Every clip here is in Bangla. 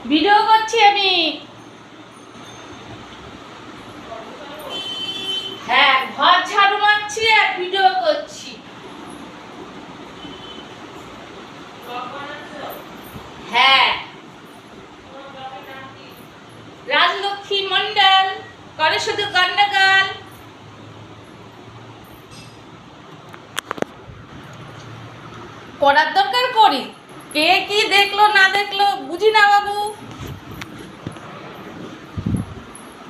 ভিডিও করছি আমি। হ্যাঁ, ঘর ঝাড়ু মারছি আর ভিডিও করছি। হ্যাঁ, রাজলক্ষ্মী মন্ডল করে শুধু গন্ডগোল। করার দরকার করি, কে কি দেখলো না দেখলো বুঝি না বাবু,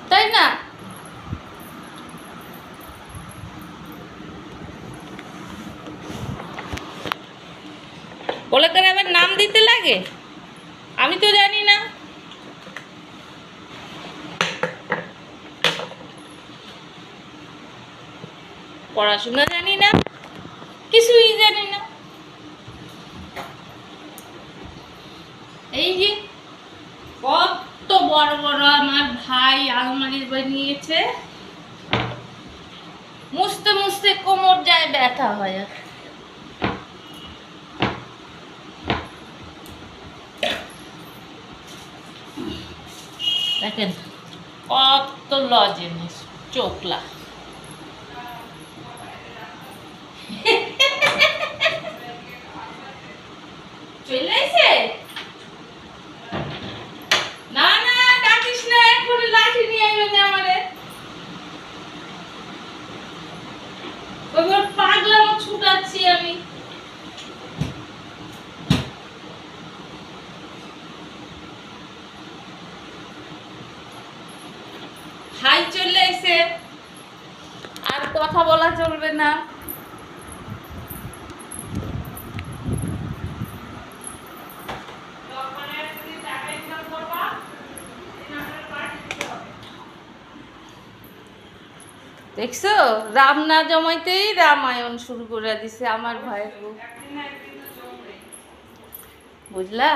তাই না? বলে করে আবার নাম দিতে লাগে, আমি তো জানি না। পড়াশোনা জানি না, কিছুই জানি না। এই যে কত বড় বড় আমার ভাই আলমারি বানিয়েছে, মুছতে মুছতে কোমর যায় ব্যথা হয়। দেখেন কত লজেন্স চোখলা। চলে এসে না না ডাকিস না, এখন লাঠি নিয়ে আইবেন আমারে। ওইবার পাগলাম ছুটাচ্ছি আমি। হাই চলে এসে আর কথা বলা চলবে না। দেখছো, রাম না জমাইতেই রামায়ণ শুরু করে দিছে আমার ভাইয়ের বউ, বুঝলা?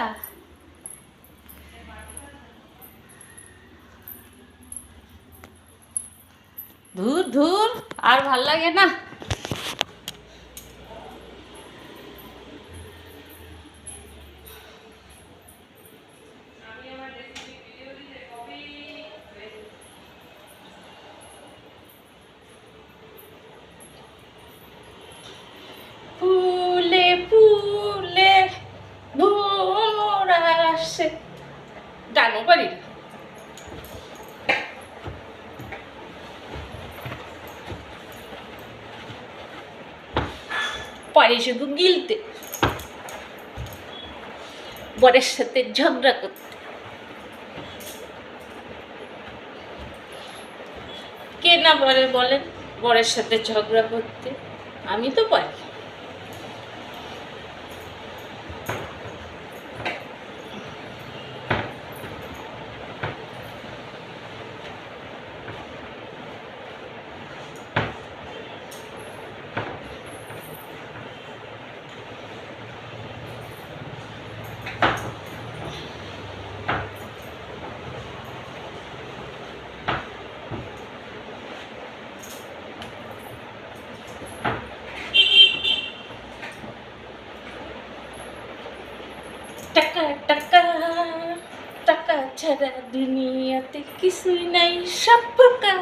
ধুর ধুর, আর ভাল লাগে না। ফুলে ফুলে ভোমরা আসে, গানও পারি না। পারি শুধু গিলতে, বরের সাথে ঝগড়া করতে। কে না বলে বলেন বরের সাথে ঝগড়া করতে? আমি তো পারি। টাকা টাকা টাকা ছাড়া দুনিয়াতে কিছুই নাই, সব প্রকার।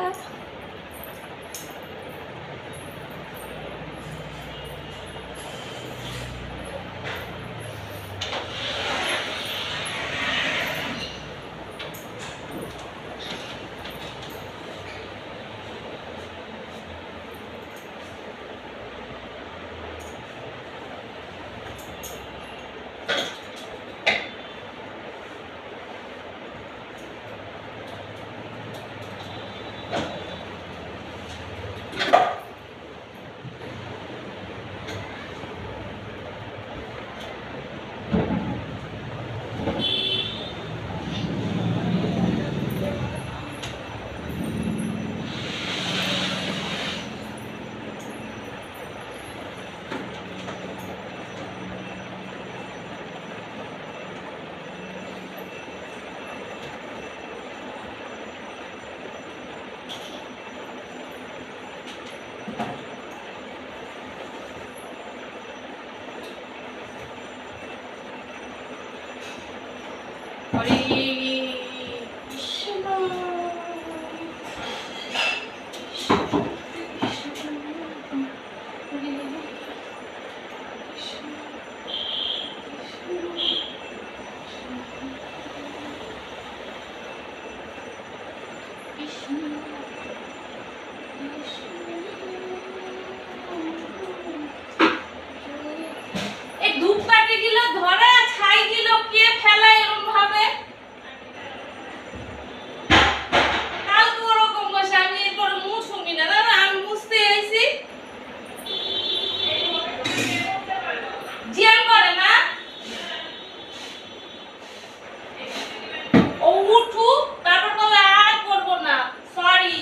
হরে কৃষ্ণ এই ধূপকাঠি গুলো ধরে ছাই গুলো কে ফেলায় এরকম ভাবে? কালকে ওরকম বসে আমি এরপর মুছুমি না, দাদা আমি মুছতে আইছি। জিয়ান করে না ও উঠু, তারপর তো আর করবো না, সরি।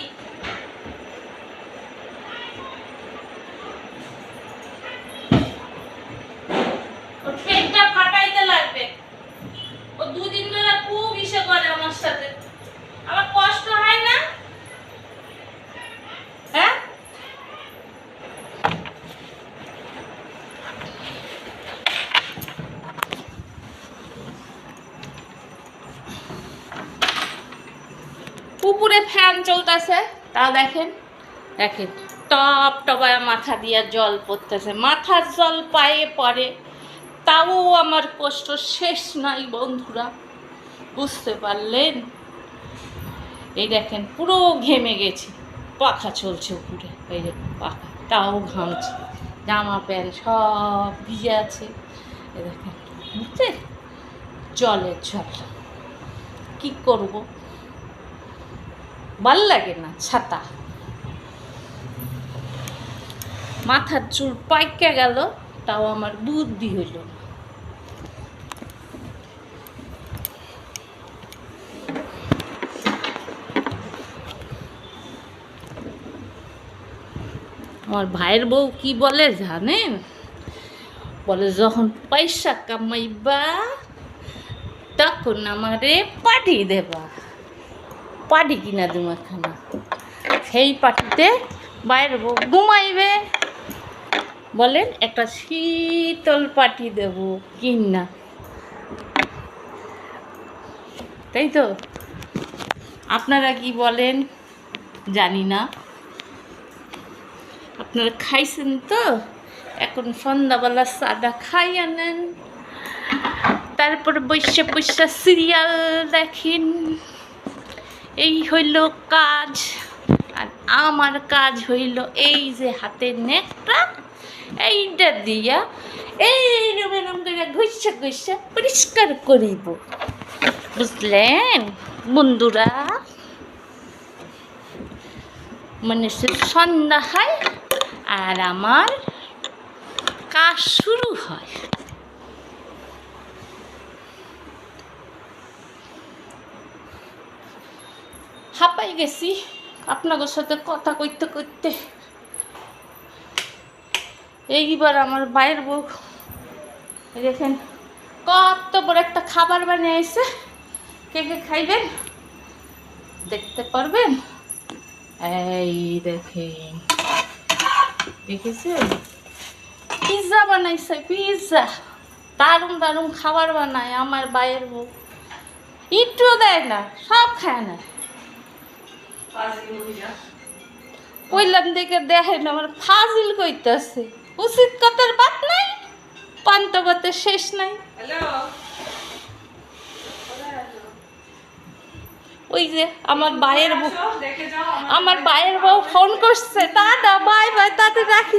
ওর পেটটা ফাটাইতে লাগবে। ও দুদিন ধরে খুব ইসে করে আমার সাথে, আমার কষ্ট হয় না? হ্যাঁ উপরে ফ্যান চলতেছে, তাও দেখেন দেখেন টপ টপায় মাথা দিয়ে জল পড়তেছে, মাথার জল পায়ে পড়ে, তাও আমার কষ্ট শেষ নাই বন্ধুরা, বুঝতে পারলেন? এই দেখেন পুরো ঘেমে গেছি, পাখা চলছে উপরে, এই যে পাখা, তাও ঘামছে, জামা প্যান্ট সব ভিজে আছে। এই দেখেন বুঝতে, জলের জল, কি করব, ভাল লাগে না ছাতা। মাথার চুল পাইকা গেল, তাও আমার বুদ্ধি হইল না। আমার ভাইয়ের বউ কি বলে জানেন? বলে যখন পয়সা কামাইবা তখন আমারে পাঠিয়ে দেবা, পাটি কিনা দেবো একখানা, সেই পাটিতে বাইরের বউ ঘুমাইবে। বলেন একটা শীতল পাটি দেব কিনা, তাই তো? আপনারা কি বলেন জানি না, আপনারা খাইছেন তো? এখন সন্ধ্যাবেলা চাটা খাই আনেন, তারপরে বৈশা বৈশা সিরিয়াল দেখেন, এই হইল কাজ। আর আমার কাজ হইল এই যে হাতের নেকটা, এইটা দিয়া এইরকম এরকম করে ঘষা ঘষা পরিষ্কার করিব, বুঝলেন বন্ধুরা? মানে সন্ধ্যা হয় আর আমার কাজ শুরু হয়। হাঁপাই গেছি আপনাদের সাথে কথা কইতে কইতে। এইবার আমার বাইরের বউ দেখেন কত বড় একটা খাবার বানিয়েছে, কে কে খাইবেন দেখতে পারবেন? এই দেখেন, দেখেছেন পিৎজা বানাইছে, পিৎজা, দারুণ দারুণ খাবার বানায় আমার বাইরের বউ, একটু দেয় না, সব খায় না। কইলাম দেখে দেখেন আমার ফাজিল কইতাছে, উচিত কথার বাত নাই, পান্তগতের শেষ নাই। ওই যে আমার ভাইয়ের বউ, আমার ভাইয়ের বউ ফোন করছে, টাটা বাই বাই, তাতে রাখি।